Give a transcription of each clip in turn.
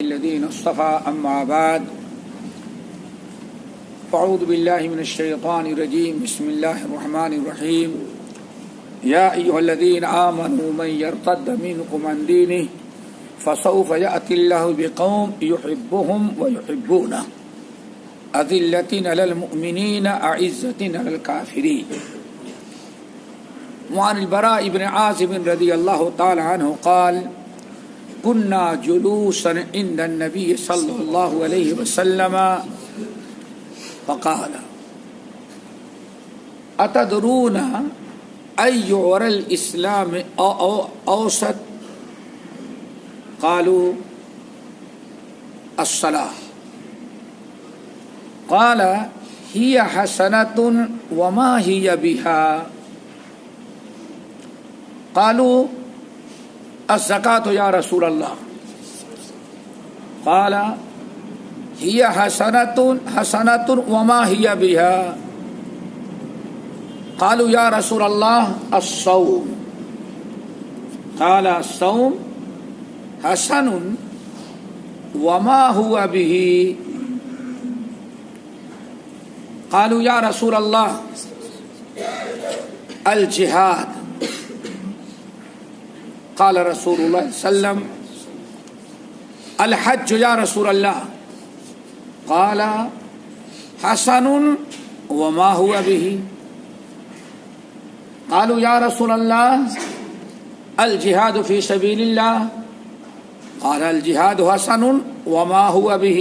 الذين اصطفى أما بعد فأعوذ بالله من الشيطان الرجيم بسم الله الرحمن الرحيم يا أيها الذين آمنوا من يرتد منكم عن دينه فسوف يأتي الله بقوم يحبهم ويحبونه أذلة على المؤمنين أعزة على الكافرين. وعن البراء بن عازب رضي الله تعالى عنه قال كنا جلوسا عند النبي صلى الله عليه وسلم فقال أتدرون أي عرى الإسلام أوسط؟ قالوا الصلاة. قال هي حسنة وما هي بها؟ قالوا الزکاة یا رسول اللہ. قال هي حسنة وما هي بها؟ قالوا یا رسول اللہ الصوم. قال الصوم حسن وما هو به؟ قالوا یا رسول اللہ الجہاد. قال رسول اللہ صلی اللہ علیہ وسلم الحج یا رسول اللہ. قال حسن وما هو به؟ قالوا یا رسول اللہ الجہاد فی سبیل اللہ. قال الجہاد حسن وما هو به؟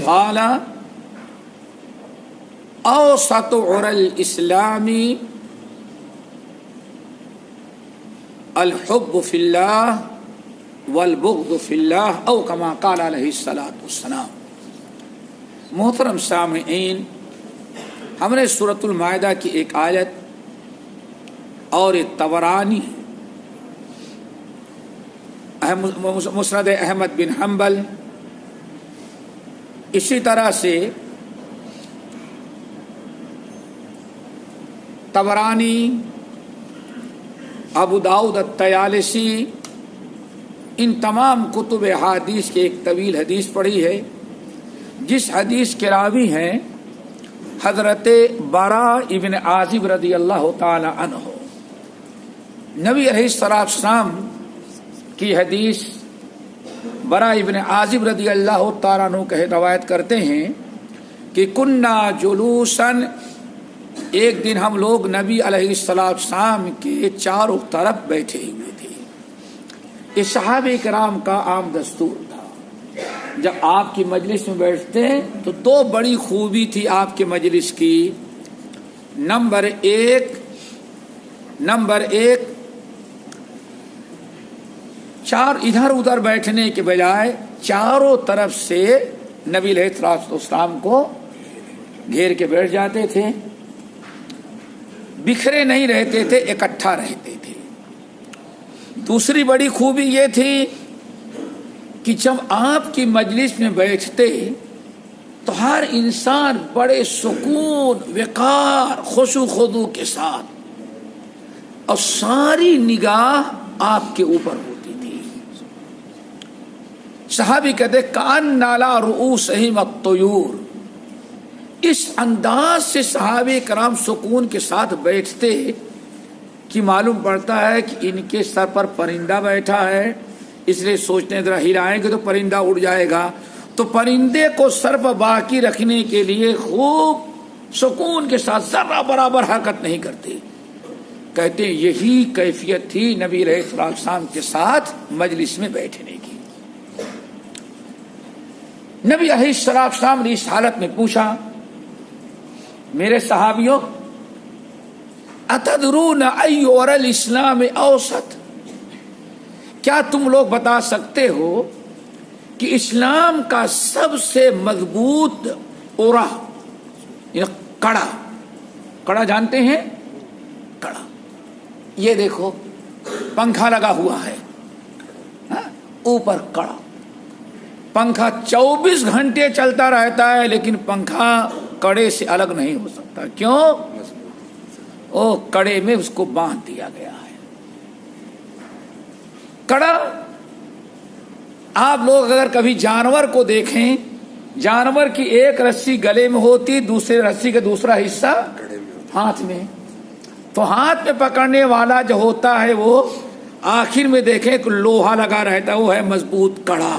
قال اوسط عرى الاسلام الحب فی اللہ والبغض فی اللہ او کما قال علیہ الصلاۃ والسلام. محترم سامعین، ہم نے سورۃ المائدہ کی ایک آیت اور طبرانی مسند احمد بن حنبل، اسی طرح سے طبرانی، ابو داؤد الطیالسی، ان تمام کتب حدیث کی ایک طویل حدیث پڑھی ہے، جس حدیث کے راوی ہیں حضرت براء ابن عازب رضی اللہ تعالی عنہ. نبی علیہ السلام کی حدیث براء ابن عازب رضی اللہ تعالی عنہ کہ روایت کرتے ہیں کہ کننا جلوساً، ایک دن ہم لوگ نبی علیہ السلام کے چاروں طرف بیٹھے ہوئے تھے. یہ صحابہ کرام کا عام دستور تھا. جب آپ کی مجلس میں بیٹھتے تو دو بڑی خوبی تھی آپ کے مجلس کی. نمبر ایک چار ادھر ادھر بیٹھنے کے بجائے چاروں طرف سے نبی علیہ السلام کو گھیر کے بیٹھ جاتے تھے. بکھرے نہیں رہتے تھے، اکٹھا رہتے تھے. دوسری بڑی خوبی یہ تھی کہ جب آپ کی مجلس میں بیٹھتے تو ہر انسان بڑے سکون، وقار، خشوع خضوع کے ساتھ، اور ساری نگاہ آپ کے اوپر ہوتی تھی. صحابی کہتے کان نالا رؤوسہم الطیور. اس انداز سے صحابہ کرام سکون کے ساتھ بیٹھتے کہ معلوم پڑتا ہے کہ ان کے سر پر پرندہ بیٹھا ہے، اس لیے سوچتے ذرا ہلائیں گے تو پرندہ اڑ جائے گا، تو پرندے کو سر پر باقی رکھنے کے لیے خوب سکون کے ساتھ ذرہ برابر حرکت نہیں کرتے. کہتے ہیں یہی کیفیت تھی نبی علیہ السلام کے ساتھ مجلس میں بیٹھنے کی. نبی علیہ السلام نے اس حالت میں پوچھا میرے صحابیوں اتدرون ای عرى الاسلام اوسط؟ کیا تم لوگ بتا سکتے ہو کہ اسلام کا سب سے مضبوط عرا، کڑا جانتے ہیں؟ کڑا، یہ دیکھو پنکھا لگا ہوا ہے، اوپر کڑا. پنکھا 24 گھنٹے چلتا رہتا ہے لیکن پنکھا کڑے سے الگ نہیں ہو سکتا. کیوں؟ کڑے میں اس کو باندھ دیا گیا ہے. کڑا آپ لوگ اگر کبھی جانور کو دیکھیں، جانور کی ایک رسی گلے میں ہوتی، دوسرے رسی کا دوسرا حصہ ہاتھ میں، تو ہاتھ میں پکڑنے والا جو ہوتا ہے وہ آخر میں دیکھیں کہ لوہا لگا رہتا ہے، وہ ہے مضبوط کڑا،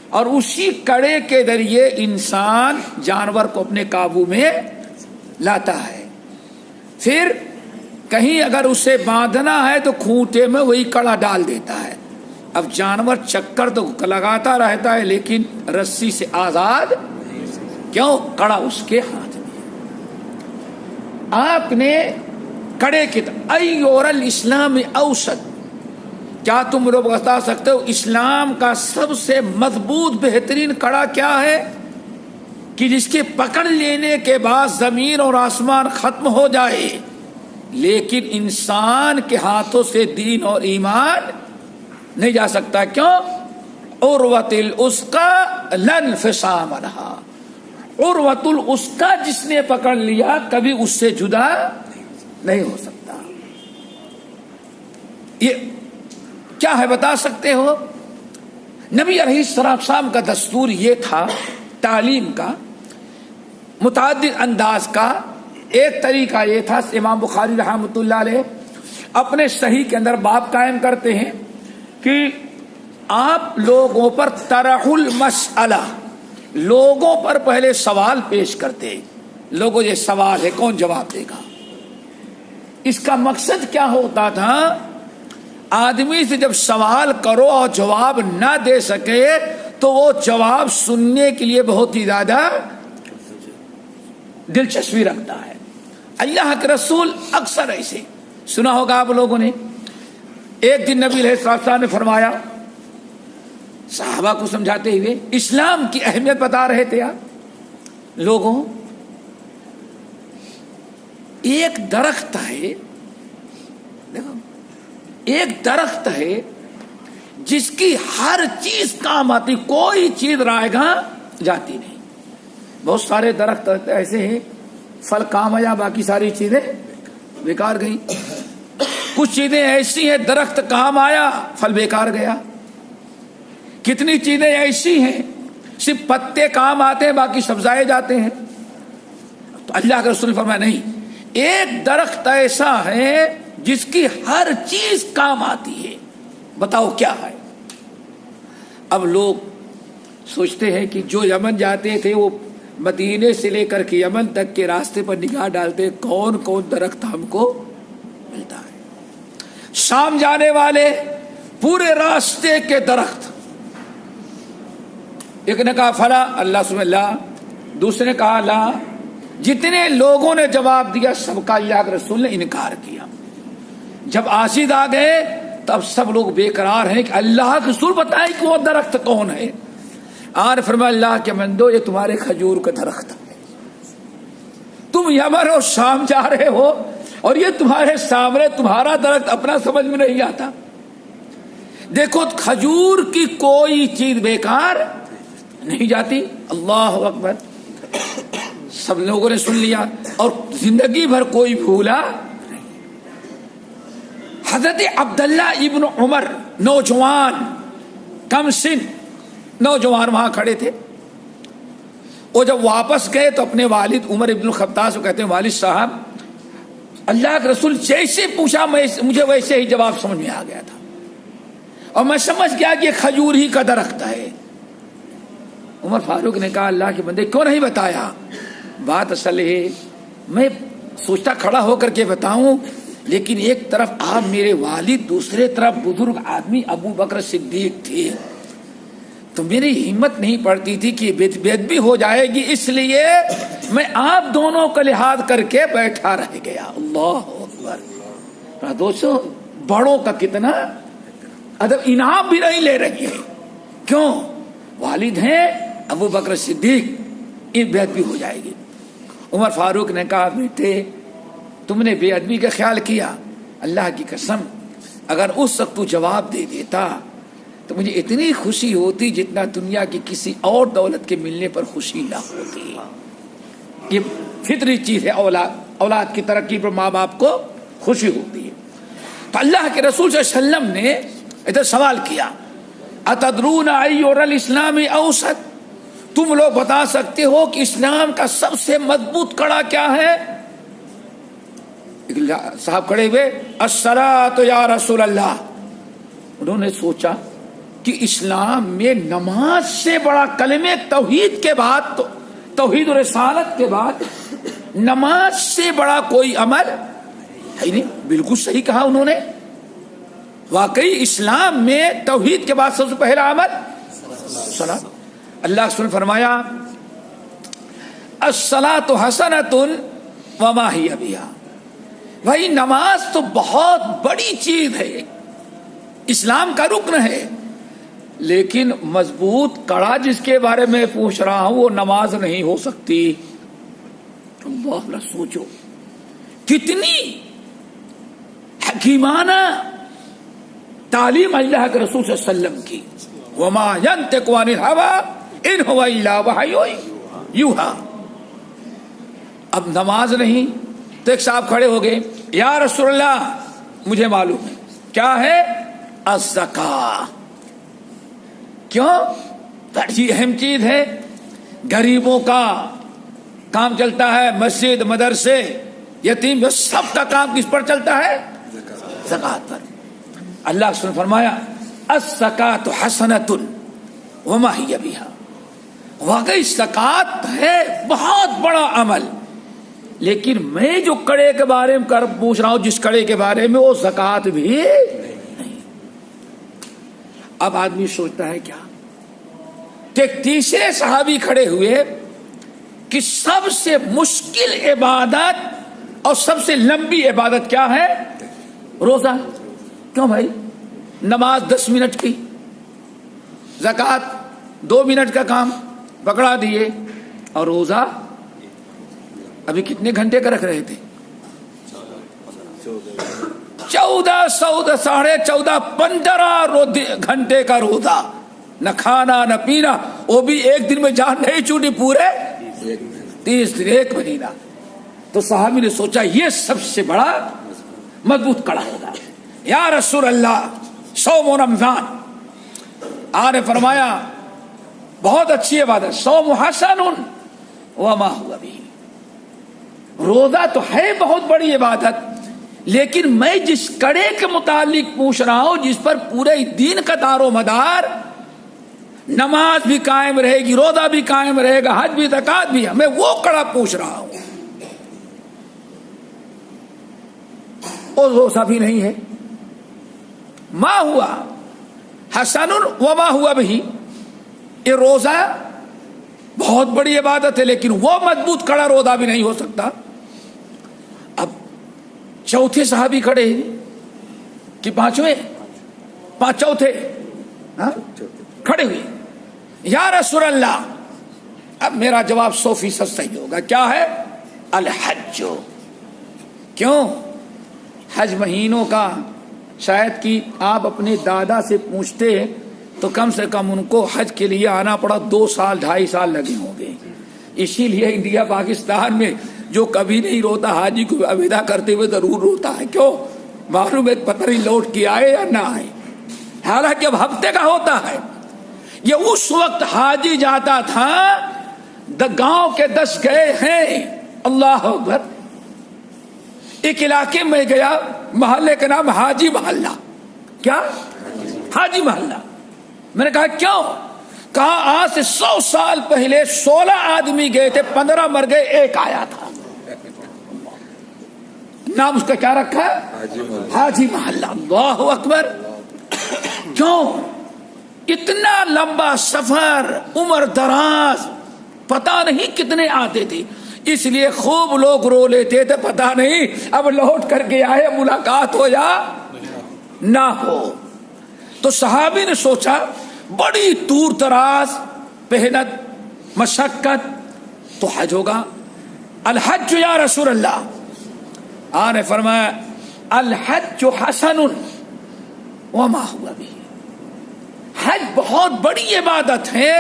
اور اسی کڑے کے ذریعے انسان جانور کو اپنے قابو میں لاتا ہے۔ پھر کہیں اگر اسے باندھنا ہے تو کھوٹے میں وہی کڑا ڈال دیتا ہے۔ اب جانور چکر تو لگاتا رہتا ہے لیکن رسی سے آزاد، کیوں؟ کڑا اس کے ہاتھ میں۔ آپ نے کڑے کی ایور الاسلام اوسط، کیا تم لوگ بتا سکتے ہو اسلام کا سب سے مضبوط بہترین کڑا کیا ہے؟ کہ جس کے پکڑ لینے کے بعد زمین اور آسمان ختم ہو جائے، لیکن انسان کے ہاتھوں سے دین اور ایمان نہیں جا سکتا۔ کیوں؟ عروۃ الوثقی لا انفصام لها، عروۃ الوثقی جس نے پکڑ لیا کبھی اس سے جدا نہیں ہو سکتا۔ یہ کیا ہے بتا سکتے ہو؟ نبی علیہ السلام کا دستور یہ تھا تعلیم کا، متعدد انداز کا۔ ایک طریقہ یہ تھا، امام بخاری رحمۃ اللہ علیہ اپنے صحیح کے اندر باب قائم کرتے ہیں کہ آپ لوگوں پر طرح المسئلہ، لوگوں پر پہلے سوال پیش کرتے، لوگوں یہ سوال ہے کون جواب دے گا۔ اس کا مقصد کیا ہوتا تھا؟ آدمی سے جب سوال کرو اور جواب نہ دے سکے تو وہ جواب سننے کے لیے بہت ہی زیادہ دلچسپی رکھتا ہے۔ اللہ کے رسول اکثر ایسے سنا ہوگا آپ لوگوں نے، ایک دن نبی علیہ السلام نے فرمایا، صحابہ کو سمجھاتے ہوئے اسلام کی اہمیت بتا رہے تھے آپ لوگوں، ایک درخت ہے، دیکھو ایک درخت ہے جس کی ہر چیز کام آتی، کوئی چیز رائے گاں جاتی نہیں۔ بہت سارے درخت ایسے ہیں پھل کام آیا، باقی ساری چیزیں بیکار گئی۔ کچھ چیزیں ایسی ہیں درخت کام آیا پھل بیکار گیا۔ کتنی چیزیں ایسی ہیں صرف پتے کام آتے ہیں باقی سبزائے جاتے ہیں۔ تو اللہ کے رسول فرمایا نہیں، ایک درخت ایسا ہے جس کی ہر چیز کام آتی ہے، بتاؤ کیا ہے؟ اب لوگ سوچتے ہیں کہ جو یمن جاتے تھے وہ مدینے سے لے کر کے یمن تک کے راستے پر نگاہ ڈالتے کون کون درخت ہم کو ملتا ہے۔ شام جانے والے پورے راستے کے درخت، ایک نے کہا فلا، اللہ سبحانہ اللہ، دوسرے نے کہا لا، جتنے لوگوں نے جواب دیا سب کا اللہ کے رسول نے انکار کیا۔ جب آشید آ گئے تب سب لوگ بے قرار ہیں کہ اللہ کے رسول بتائے کہ وہ درخت کون ہے۔ اور فرمایا اللہ کے بندو یہ تمہارے کھجور کا درخت ہے، تم یمن اور شام جا رہے ہو اور یہ تمہارے سامنے تمہارا درخت اپنا سمجھ میں نہیں آتا۔ دیکھو کھجور کی کوئی چیز بیکار نہیں جاتی۔ اللہ اکبر، سب لوگوں نے سن لیا اور زندگی بھر کوئی بھولا نہیں۔ حضرت عبداللہ ابن عمر، نوجوان کم سن نوجوان وہاں کھڑے تھے، وہ جب واپس گئے تو اپنے والد عمر ابن الخطاب سے کہتے ہیں والد صاحب اللہ کے رسول جیسے پوچھا مجھے ویسے ہی جواب سمجھ میں آ گیا تھا اور میں سمجھ گیا کہ یہ کھجور ہی کا درخت ہے۔ عمر فاروق نے کہا اللہ کے بندے کیوں نہیں بتایا؟ بات اصل ہے میں سوچتا کھڑا ہو کر کے بتاؤں، لیکن ایک طرف آپ میرے والد، دوسرے طرف بزرگ آدمی ابو بکر صدیق تھے، تو میری ہمت نہیں پڑتی تھی کہ بے ادبی ہو جائے گی، اس لیے میں آپ دونوں کا لحاظ کر کے بیٹھا رہ گیا۔ اللہ اکبر۔ دوستو بڑوں کا کتنا ادب، انعام بھی نہیں لے رہی ہے، کیوں؟ والد ہیں ابو بکر صدیق، یہ بے ادبی ہو جائے گی۔ عمر فاروق نے کہا بیٹے تم نے بے ادبی کا خیال کیا، اللہ کی قسم اگر اس وقت تو جواب دے دیتا تو مجھے اتنی خوشی ہوتی جتنا دنیا کی کسی اور دولت کے ملنے پر خوشی نہ ہوتی۔ یہ فطری چیز ہے، اولاد کی ترقی پر ماں باپ کو خوشی ہوتی ہے۔ تو اللہ کے رسول صلی اللہ علیہ وسلم نے ادھر سوال کیا اتدرون ایُّ الاسلام اوسط، تم لوگ بتا سکتے ہو کہ اسلام کا سب سے مضبوط کڑا کیا ہے؟ صاحب کھڑے ہوئے، الصلاۃ یا رسول اللہ. انہوں نے سوچا کہ اسلام میں نماز سے بڑا کلمے توحید کے بعد، توحید و رسالت کے بعد نماز سے بڑا کوئی عمل ہے نہیں. بالکل صحیح کہا انہوں نے. واقعی اسلام میں توحید کے بعد سب سے پہلا عمل صلاۃ. اللہ نے فرمایا الصلاۃ حسنۃ وما ہی بہا. بھائی نماز تو بہت بڑی چیز ہے، اسلام کا رکن ہے، لیکن مضبوط کڑا جس کے بارے میں پوچھ رہا ہوں وہ نماز نہیں ہو سکتی. اللہ اللہ، سوچو کتنی حکیمانہ تعلیم اللہ کے رسول صلی اللہ علیہ وسلم کی. وما ينطق عن الهوى ان هو الا وحی یوحی. اب نماز نہیں تو ایک صاحب کھڑے ہو گئے، یا رسول اللہ مجھے معلوم ہے کیا ہے الزکاۃ. کیوں؟ بڑی اہم چیز ہے. غریبوں کا کام چلتا ہے، مسجد، مدرسے، یتیم، جو سب کا کام کس پر چلتا ہے؟ زکات پر. اللہ نے فرمایا الزکاۃ حسنۃ وما ہی بہا. واقعی زکات ہے بہت بڑا عمل، لیکن میں جو کڑے کے بارے میں پوچھ رہا ہوں، جس کڑے کے بارے میں، وہ زکات بھی نہیں. اب آدمی سوچتا ہے کیا؟ تو ایک تیسرے صحابی کھڑے ہوئے کہ سب سے مشکل عبادت اور سب سے لمبی عبادت کیا ہے؟ روزہ. کیوں بھائی؟ نماز 10 منٹ کی، زکات 2 منٹ کا کام پکڑا دیے، اور روزہ ابھی کتنے گھنٹے کا رکھ رہے تھے؟ 14 ساڑھے 14 15 گھنٹے کا روزہ، نہ کھانا نہ پینا، وہ بھی ایک دن میں جان نہیں چھوٹی، پورے 30 دن، 1 مہینہ. تو صحابی نے سوچا یہ سب سے بڑا مضبوط کڑا ہوگا. یا رسول اللہ صوم و رمضان. آپ نے فرمایا بہت اچھی عبادت، صوم حسن وما ہوا بھی. روزہ تو ہے بہت بڑی عبادت، لیکن میں جس کڑے کے متعلق پوچھ رہا ہوں، جس پر پورے دین کا دار و مدار، نماز بھی قائم رہے گی، روزہ بھی قائم رہے گا، حج بھی، زکات بھی، میں وہ کڑا پوچھ رہا ہوں، اور روزہ بھی نہیں ہے. ما ہوا حسن وما ہوا بھی. یہ روزہ بہت بڑی عبادت ہے، لیکن وہ مضبوط کڑا روزہ بھی نہیں ہو سکتا. اب چوتھے صحابی کھڑے کہ چوتھے کھڑے ہوئے، یا رسول اللہ. اب میرا جواب 100% صحیح ہوگا. کیا ہے؟ الحج. کیوں؟ حج مہینوں کا شاید کہ آپ اپنے دادا سے پوچھتے تو کم سے کم ان کو حج کے لیے آنا پڑا 2 سال 2.5 سال لگے ہوں گے. اسی لیے انڈیا پاکستان میں جو کبھی نہیں روتا حاجی کو الوداع کرتے ہوئے ضرور روتا ہے. کیوں؟ معلوم ہے پتہ نہیں لوٹ کے آئے یا نہ آئے. حالانکہ اب ہفتے کا ہوتا ہے. یہ اس وقت حاجی جاتا تھا، گاؤں کے 10 گئے ہیں، اللہ اکبر. ایک علاقے میں گیا، محلے کا نام حاجی محلہ. کیا؟ حاجی محلہ. میں نے کہا کیوں؟ کہا آج سے 100 سال پہلے 16 آدمی گئے تھے، 15 مر گئے، 1 آیا تھا. نام اس کا کیا رکھا؟ حاجی محلہ. اللہ اکبر. کیوں؟ اتنا لمبا سفر، عمر دراز، پتہ نہیں کتنے آتے تھے، اس لیے خوب لوگ رو لیتے تھے، پتہ نہیں اب لوٹ کر کے آئے، ملاقات ہو یا نہ ہو. تو صحابی نے سوچا بڑی دور دراز محنت مشقت، تو حج ہوگا. الحج یا رسول اللہ. آپ نے فرمایا الحج حسن وما ہوا بھی. حج بہت بڑی عبادت ہے،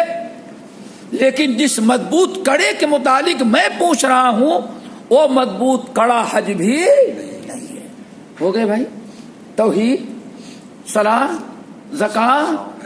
لیکن جس مضبوط کڑے کے متعلق میں پوچھ رہا ہوں وہ مضبوط کڑا حج بھی نہیں ہے. ہو گئے بھائی؟ توحید، صلاۃ، زکات،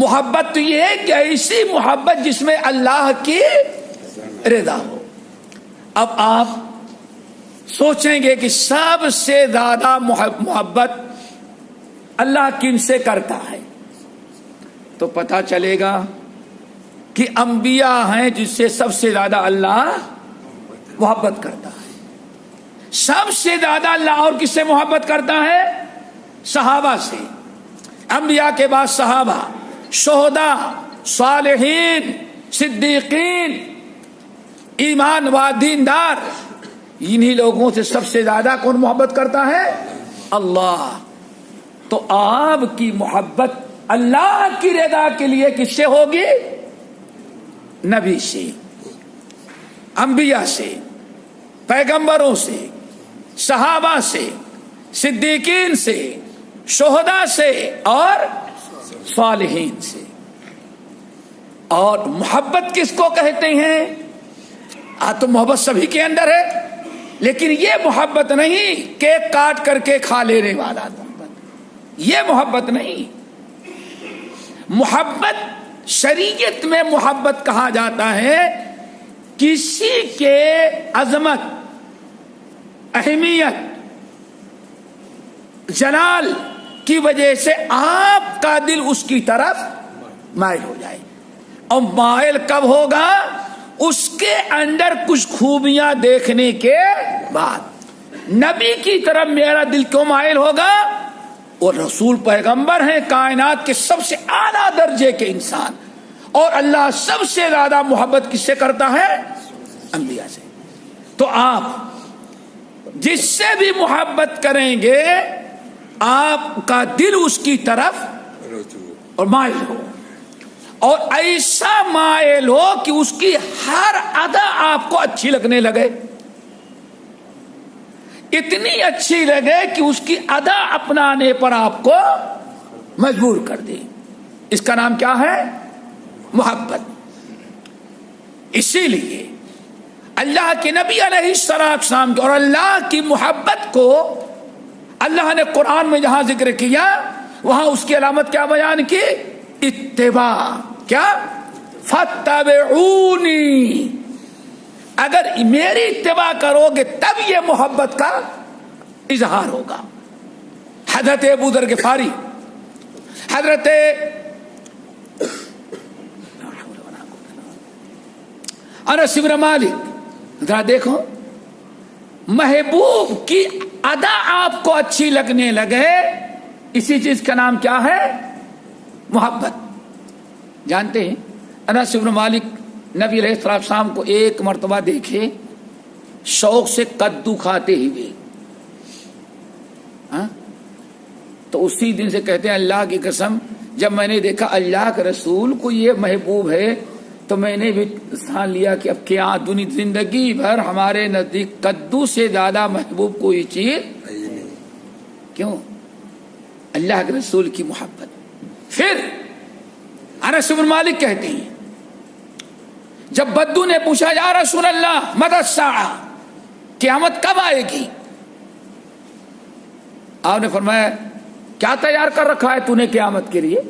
محبت تو یہ ہے کہ ایسی محبت جس میں اللہ کی رضا ہو. اب آپ سوچیں گے کہ سب سے زیادہ محبت اللہ کن سے کرتا ہے، تو پتہ چلے گا کہ انبیاء ہیں جس سے سب سے زیادہ اللہ محبت کرتا ہے. سب سے زیادہ اللہ اور کس سے محبت کرتا ہے؟ صحابہ سے. انبیاء کے بعد صحابہ، شہداء، صالحین، صدیقین، ایمان و دیندار، انہی لوگوں سے سب سے زیادہ کون محبت کرتا ہے؟ اللہ. تو آپ کی محبت اللہ کی رضا کے لیے کس سے ہوگی؟ نبی سے، انبیاء سے، پیغمبروں سے، صحابہ سے، صدیقین سے، شہداء سے اور صالحین سے. اور محبت کس کو کہتے ہیں؟ تو محبت سبھی کے اندر ہے، لیکن یہ محبت نہیں کیک کاٹ کر کے کھا لینے والا محبت، یہ محبت نہیں. محبت شریعت میں محبت کہا جاتا ہے کسی کے عظمت، اہمیت، جلال کی وجہ سے آپ کا دل اس کی طرف مائل ہو جائے. اور مائل کب ہوگا؟ اس کے اندر کچھ خوبیاں دیکھنے کے بعد. نبی کی طرف میرا دل کیوں مائل ہوگا؟ وہ رسول پیغمبر ہیں، کائنات کے سب سے اعلیٰ درجے کے انسان، اور اللہ سب سے زیادہ محبت کس سے کرتا ہے؟ انبیاء سے. تو آپ جس سے بھی محبت کریں گے آپ کا دل اس کی طرف اور مائل ہو، اور ایسا مائل ہو کہ اس کی ہر ادا آپ کو اچھی لگنے لگے، اتنی اچھی لگے کہ اس کی ادا اپنانے پر آپ کو مجبور کر دے. اس کا نام کیا ہے؟ محبت. اسی لیے اللہ کے نبی علیہ السلام اور اللہ کی محبت کو اللہ نے قرآن میں جہاں ذکر کیا وہاں اس کی علامت کیا بیان کی؟ اتباع. کیا؟ فاتبعونی. اگر میری اتباع کرو گے تب یہ محبت کا اظہار ہوگا. حضرت ابو ذر غفاری، حضرت انس بن مالک، ذرا دیکھو محبوب کی ادا آپ کو اچھی لگنے لگے، اسی چیز کا نام کیا ہے؟ محبت. جانتے ہیں انس بن مالک نبی علیہ السلام کو ایک مرتبہ دیکھے شوق سے کدو کھاتے ہوئے، تو اسی دن سے کہتے ہیں اللہ کی قسم جب میں نے دیکھا اللہ کے رسول کو یہ محبوب ہے تو میں نے بھی ٹھان لیا کہ اب کیا زندگی بھر ہمارے نزدیک کدو سے زیادہ محبوب کوئی چیز. کیوں؟ اللہ کے رسول کی محبت. پھر انس بن مالک کہتے ہیں جب بدو نے پوچھا یا رسول اللہ متی الساعہ، قیامت کب آئے گی؟ آپ نے فرمایا کیا تیار کر رکھا ہے تو نے قیامت کے لیے؟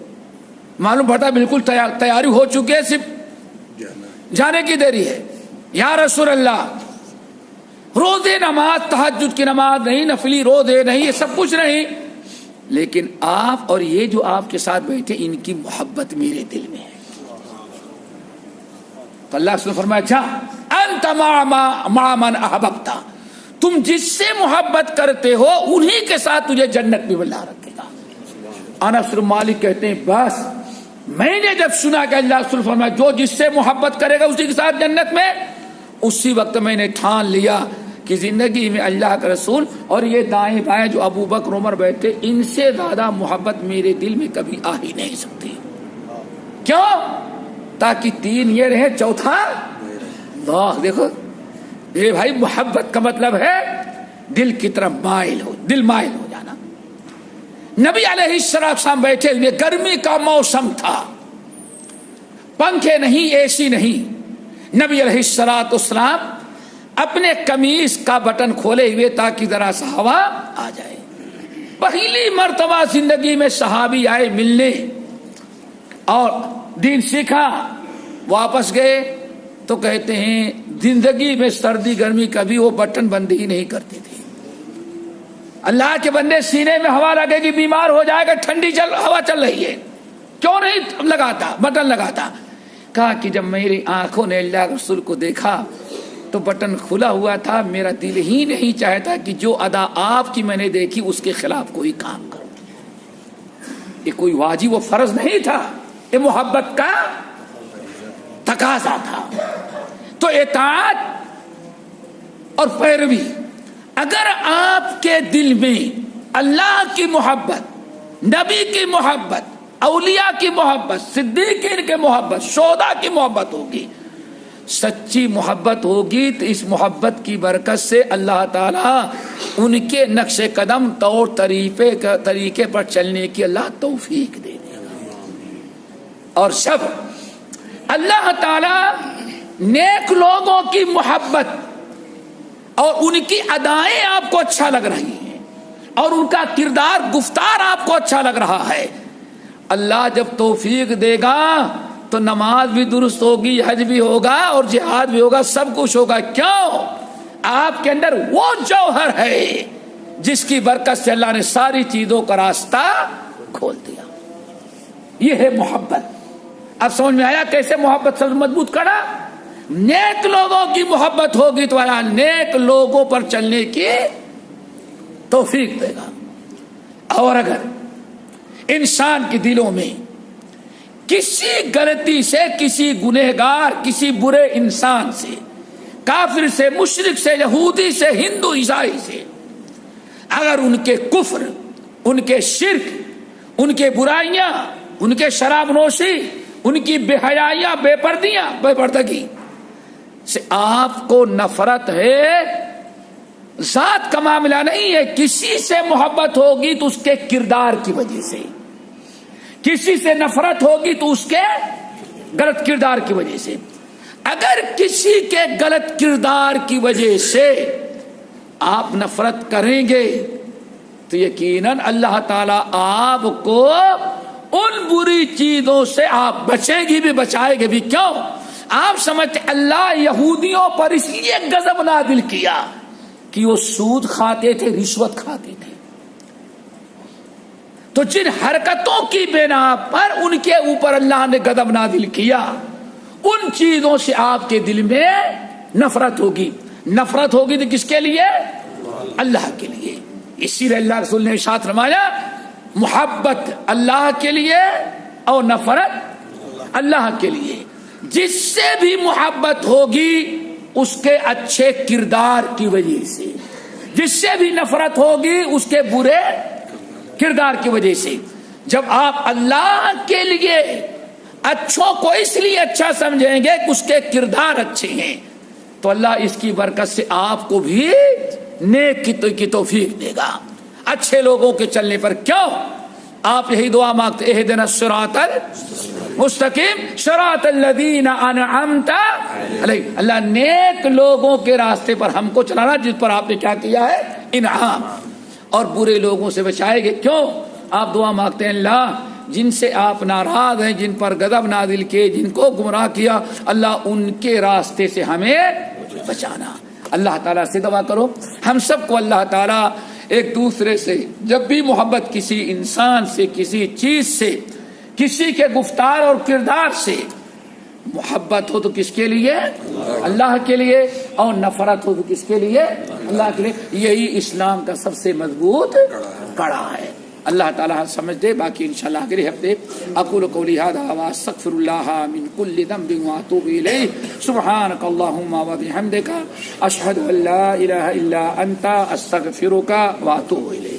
معلوم پڑتا بالکل تیاری ہو چکی ہے، صرف جانے کی دیری ہے. یا رسول اللہ روزے نماز، تہجد کی نماز نہیں، نفلی روزے نہیں، یہ سب کچھ نہیں، لیکن آپ اور یہ جو آپ کے ساتھ بیٹھے ان کی محبت میرے دل میں ہے. تو اللہ نے فرمایا جا انت مع من احببت، تم جس سے محبت کرتے ہو انہی کے ساتھ تجھے جنت میں اللہ رکھے گا. انس بن مالک کہتے ہیں بس میں نے جب سنا کہ اللہ رسول فرمایا جو جس سے محبت کرے گا اسی کے ساتھ جنت میں، اسی وقت میں نے ٹھان لیا کہ زندگی میں اللہ کا رسول اور یہ دائیں بائیں جو ابو بکر عمر بیٹھے ان سے زیادہ محبت میرے دل میں کبھی آ ہی نہیں سکتی. کیوں؟ تاکہ تین یہ رہے، چوتھا اللہ. دیکھو یہ بھائی محبت کا مطلب ہے دل کی طرف مائل ہو، دل مائل ہو جانا. نبی علیہ السلام بیٹھے ہوئے، گرمی کا موسم تھا، پنکھے نہیں، اے سی نہیں، نبی علیہ السلام اپنے قمیص کا بٹن کھولے ہوئے تاکہ ذرا سا ہوا آ جائے. پہلی مرتبہ زندگی میں صحابی آئے ملنے اور دین سیکھا, واپس گئے تو کہتے ہیں زندگی میں سردی گرمی کبھی وہ بٹن بندی ہی نہیں کرتی تھی. اللہ کے بندے سینے میں ہوا لگے گی بیمار ہو جائے گا, ٹھنڈی ہوا چل رہی ہے, کیوں نہیں لگاتا, بٹن لگاتا. کہا کہ جب میری آنکھوں نے اللہ کے رسول کو دیکھا تو بٹن کھلا ہوا تھا, میرا دل ہی نہیں چاہتا کہ جو ادا آپ کی میں نے دیکھی اس کے خلاف کوئی کام کروں. یہ کوئی واجب و فرض نہیں تھا, یہ محبت کا تقاضا تھا. تو اطاعت اور پیروی, اگر آپ کے دل میں اللہ کی محبت, نبی کی محبت, اولیاء کی محبت, صدیقین کی محبت, شہداء کی محبت ہوگی, سچی محبت ہوگی, تو اس محبت کی برکت سے اللہ تعالیٰ ان کے نقش قدم طور طریقے پر چلنے کی اللہ توفیق دے دے گا. اور جب اللہ تعالیٰ نیک لوگوں کی محبت اور ان کی ادائیں آپ کو اچھا لگ رہی ہیں اور ان کا کردار گفتار آپ کو اچھا لگ رہا ہے, اللہ جب توفیق دے گا تو نماز بھی درست ہوگی, حج بھی ہوگا اور جہاد بھی ہوگا, سب کچھ ہوگا. کیوں؟ آپ کے اندر وہ جوہر ہے جس کی برکت سے اللہ نے ساری چیزوں کا راستہ کھول دیا. یہ ہے محبت. اب سمجھ میں آیا کیسے محبت سب مضبوط کرا؟ نیک لوگوں کی محبت ہوگی تو اللہ نیک لوگوں پر چلنے کی توفیق دے گا. اور اگر انسان کے دلوں میں کسی غلطی سے, کسی گنہگار, کسی برے انسان سے, کافر سے, مشرک سے, یہودی سے, ہندو عیسائی سے, اگر ان کے کفر, ان کے شرک, ان کے برائیاں, ان کے شراب نوشی, ان کی بے حیائیاں, بے پردگی سے آپ کو نفرت ہے, ذات کا معاملہ نہیں ہے, کسی سے محبت ہوگی تو اس کے کردار کی وجہ سے, کسی سے نفرت ہوگی تو اس کے غلط کردار کی وجہ سے. اگر کسی کے غلط کردار کی وجہ سے آپ نفرت کریں گے تو یقیناً اللہ تعالیٰ آپ کو ان بری چیزوں سے آپ بچیں گی بھی, بچائے گے بھی. کیوں؟ آپ سمجھتے اللہ یہودیوں پر اس لیے غضب نازل کیا کہ وہ سود کھاتے تھے, رشوت کھاتے تھے, تو جن حرکتوں کی بنا پر ان کے اوپر اللہ نے غضب نازل کیا, ان چیزوں سے آپ کے دل میں نفرت ہوگی. نفرت ہوگی تو کس کے لیے؟ اللہ کے لیے. اسی لیے اللہ رسول نے ارشاد فرمایا محبت اللہ کے لیے اور نفرت اللہ کے لیے. جس سے بھی محبت ہوگی اس کے اچھے کردار کی وجہ سے, جس سے بھی نفرت ہوگی اس کے برے کردار کی وجہ سے. جب آپ اللہ کے لیے اچھوں کو اس لیے اچھا سمجھیں گے کہ اس کے کردار اچھے ہیں, تو اللہ اس کی برکت سے آپ کو بھی نیک کی توفیق دے گا, اچھے لوگوں کے چلنے پر. کیوں؟ آپ یہی دعا مانگتے اہدنا الصراط المستقیم صراط الذین انعمت علیہم, اللہ نیک لوگوں کے راستے پر ہم کو چلانا جس پر آپ نے کیا کیا ہے, انعام, اور برے لوگوں سے بچائے گے. کیوں؟ آپ دعا مانگتے ہیں اللہ جن سے آپ ناراض ہیں, جن پر غضب نازل کیے, جن کو گمراہ کیا, اللہ ان کے راستے سے ہمیں بچانا. اللہ تعالیٰ سے دعا کرو ہم سب کو اللہ تعالیٰ ایک دوسرے سے جب بھی محبت کسی انسان سے, کسی چیز سے, کسی کے گفتار اور کردار سے محبت ہو تو کس کے لیے؟ اللہ کے لیے, اور نفرت ہو تو کس کے لیے؟ اللہ کے لیے. یہی اسلام کا سب سے مضبوط کڑا ہے. اللہ تعالیٰ سمجھ دے. باقی انشاءاللہ اگلے ہفتے اقول قولی ھذا واستغفر اللہ من کل ذنب واتوب الیہ. سبحانک اللہم وبحمدک اشہد ان لا الہ الا انت استغفرک واتوب الیک.